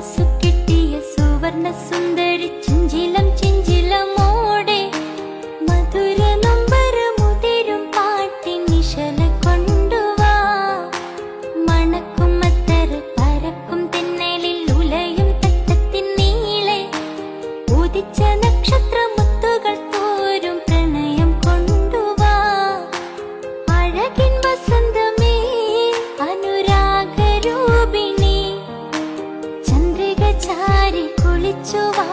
കൊലുസുകെട്ടിയ സുവർണ്ണ സുന്ദരി ചിഞ്ചിലം ചിഞ്ചിലമോടെ മധുര നൊമ്പരമുതിരും പാട്ടിൻ നിശല കൊണ്ടുവാ. മണക്കും മത്തറ് പരക്കും തെന്നലിൽ ഉലയും തട്ടത്തിൻ നീളെ ഉദിച്ച നക്ഷത്രമുത്തുകൾ തോരും പ്രണയം കൊണ്ടുവാ. അഴകിൻ വസന്തമേ അനുരാഗരൂപിണി ചന്ദ്രിക ചാരി കുളിച്ചുവാ.